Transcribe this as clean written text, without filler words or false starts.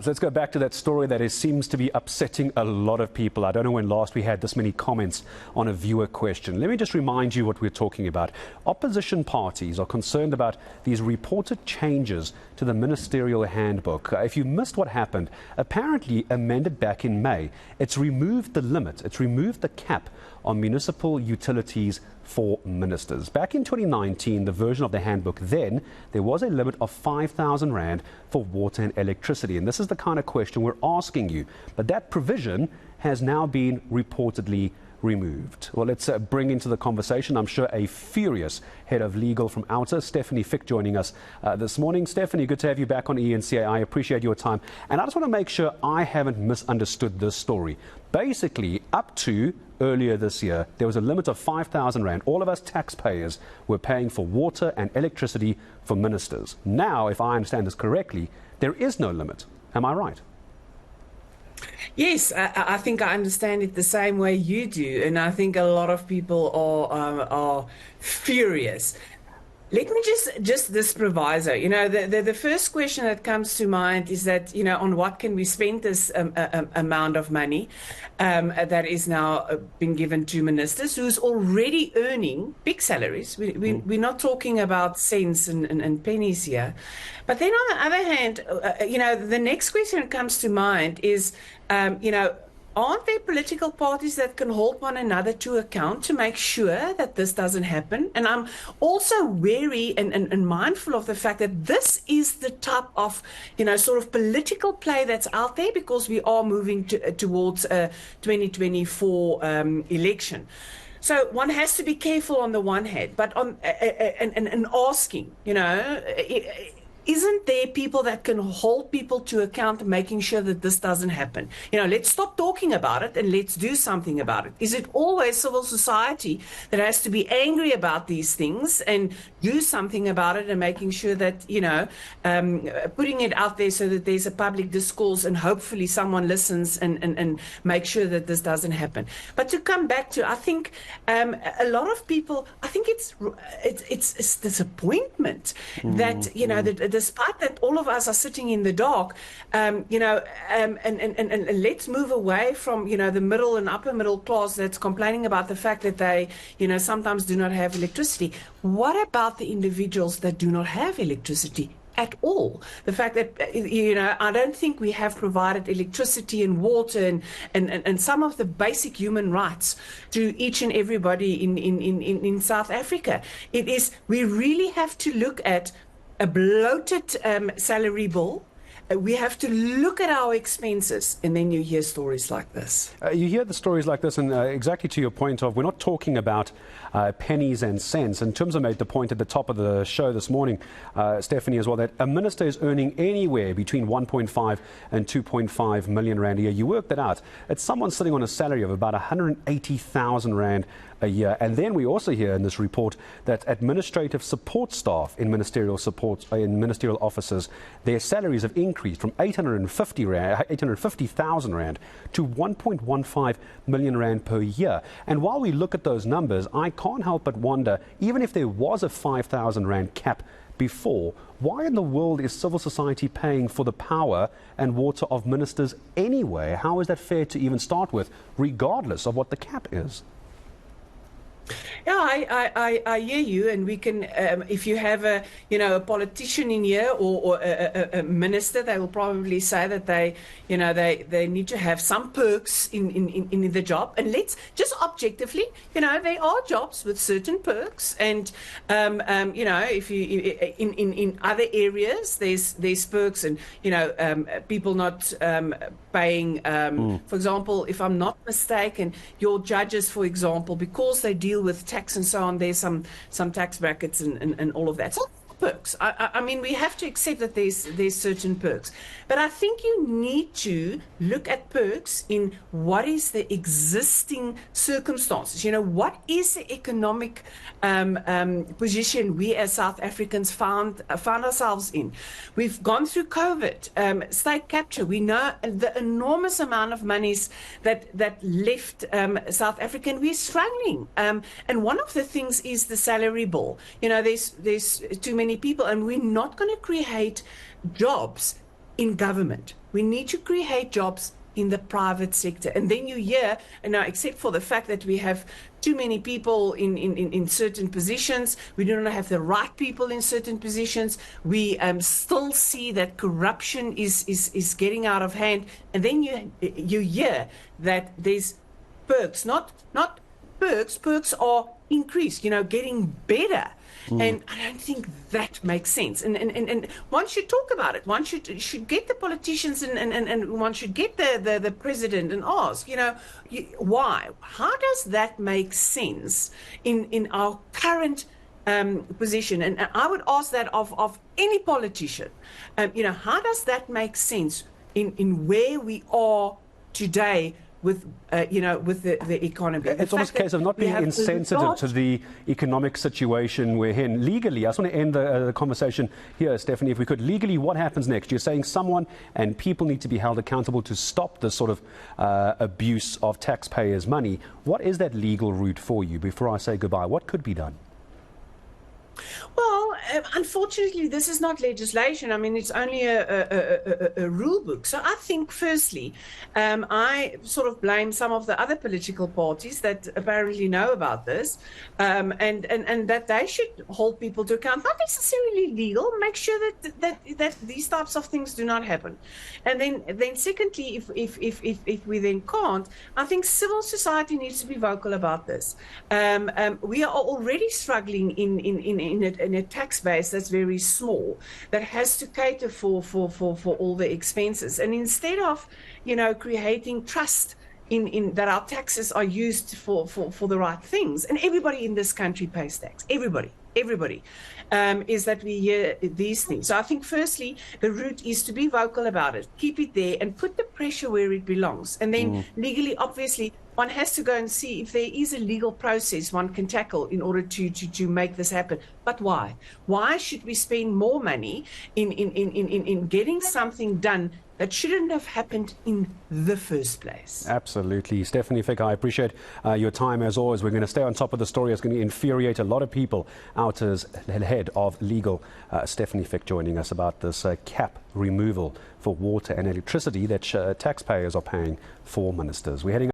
So let's go back to that story that seems to be upsetting a lot of people. I don't know when last we had this many comments on a viewer question. Let me just remind you what we're talking about. Opposition parties are concerned about these reported changes to the Ministerial handbook. If you missed what happened, apparently amended back in May, it's removed the limit, it's removed the cap on municipal utilities for ministers. Back in 2019, the version of the handbook then, there was a limit of 5,000 Rand for water and electricity. And this is the kind of question we're asking you. But that provision has now been reportedly removed. Well, let's bring into the conversation, I'm sure, a furious head of legal from Outa, Stefanie Fick, joining us this morning. Stefanie, good to have you back on ENCA. I appreciate your time. And I just want to make sure I haven't misunderstood this story. Basically, up to earlier this year, there was a limit of 5,000 Rand. All of us taxpayers were paying for water and electricity for ministers. Now, if I understand this correctly, there is no limit. Am I right? Yes, I think I understand it the same way you do, and I think a lot of people are furious. Let me just this proviso. You know, the first question that comes to mind is that, you know, on what can we spend this amount of money that is now been given to ministers who's already earning big salaries. We're not talking about cents and pennies here. But then on the other hand, you know, the next question that comes to mind is, you know, aren't there political parties that can hold one another to account to make sure that this doesn't happen? And I'm also wary and mindful of the fact that this is the type of, you know, sort of political play that's out there because we are moving towards a 2024 election. So one has to be careful on the one hand, but on and asking, you know, isn't there people that can hold people to account, making sure that this doesn't happen? You know, let's stop talking about it and let's do something about it. Is it always civil society that has to be angry about these things and do something about it and making sure that, you know, putting it out there so that there's a public discourse and hopefully someone listens and make sure that this doesn't happen? But to come back to, I think a lot of people, I think it's disappointment that, you know, that despite that all of us are sitting in the dark, you know, and let's move away from, you know, the middle and upper middle class that's complaining about the fact that they, you know, sometimes do not have electricity. What about the individuals that do not have electricity at all? The fact that, you know, I don't think we have provided electricity and water and some of the basic human rights to each and everybody in South Africa. It is, we really have to look at a bloated salary bill. We have to look at our expenses, and then you hear stories like this. You hear the stories like this, and exactly to your point of, we're not talking about pennies and cents. And Tumza made the point at the top of the show this morning, Stefanie, as well, that a minister is earning anywhere between 1.5 and 2.5 million Rand a year. You work that out. It's someone sitting on a salary of about 180,000 Rand a year. And then we also hear in this report that administrative support staff in ministerial offices, their salaries have increased from 850,000 Rand to 1.15 million Rand per year. And while we look at those numbers, I can't help but wonder, even if there was a 5,000 Rand cap before, why in the world is civil society paying for the power and water of ministers anyway? How is that fair to even start with, regardless of what the cap is? Yeah, I hear you, and we can, if you have a, you know, a politician in here or a minister, they will probably say that they, you know, they need to have some perks in the job. And let's just objectively, you know, there are jobs with certain perks, and you know, if you in other areas there's perks, and you know, people not paying. For example, if I'm not mistaken, your judges, for example, because they deal with tax and so on, there's some tax brackets and all of that. So perks. I mean, we have to accept that there's certain perks, but I think you need to look at perks in what is the existing circumstances. You know, what is the economic position we as South Africans found ourselves in? We've gone through COVID, state capture. We know the enormous amount of monies that left South Africa, and we're struggling. And one of the things is the salary bill. You know, there's too many people, and we're not going to create jobs in government. We need to create jobs in the private sector. And then you hear, and now, except for the fact that we have too many people in certain positions, we do not have the right people in certain positions, we still see that corruption is getting out of hand. And then you hear that there's perks, not perks are increased, getting better. And I don't think that makes sense. And one should talk about it. One should get the politicians and one should get the president and ask, why? How does that make sense in our current position? And I would ask that of any politician. How does that make sense in where we are today with the economy? It's almost a case of not being insensitive to the economic situation we're in. Legally, I just want to end the conversation here, Stefanie, if we could. Legally, what happens next? You're saying someone and people need to be held accountable to stop this sort of abuse of taxpayers' money. What is that legal route for you before I say goodbye? What could be done? Well, unfortunately, this is not legislation. I mean, it's only a rule book. So I think, firstly, I sort of blame some of the other political parties that apparently know about this, and that they should hold people to account, not necessarily legal, make sure that these types of things do not happen. And then secondly, if we then can't, I think civil society needs to be vocal about this. We are already struggling in a tax base that's very small, that has to cater for all the expenses. And instead of, creating trust in that our taxes are used for the right things, and everybody in this country pays tax, everybody, is that we hear these things. So I think, firstly, the route is to be vocal about it, keep it there, and put the pressure where it belongs. And then legally, obviously, one has to go and see if there is a legal process one can tackle in order to make this happen. But why? Why should we spend more money in getting something done that shouldn't have happened in the first place? Absolutely. Stefanie Fick, I appreciate your time as always. We're going to stay on top of the story. It's going to infuriate a lot of people. Outa's head of legal, Stefanie Fick, joining us about this cap removal for water and electricity that taxpayers are paying for ministers. We're heading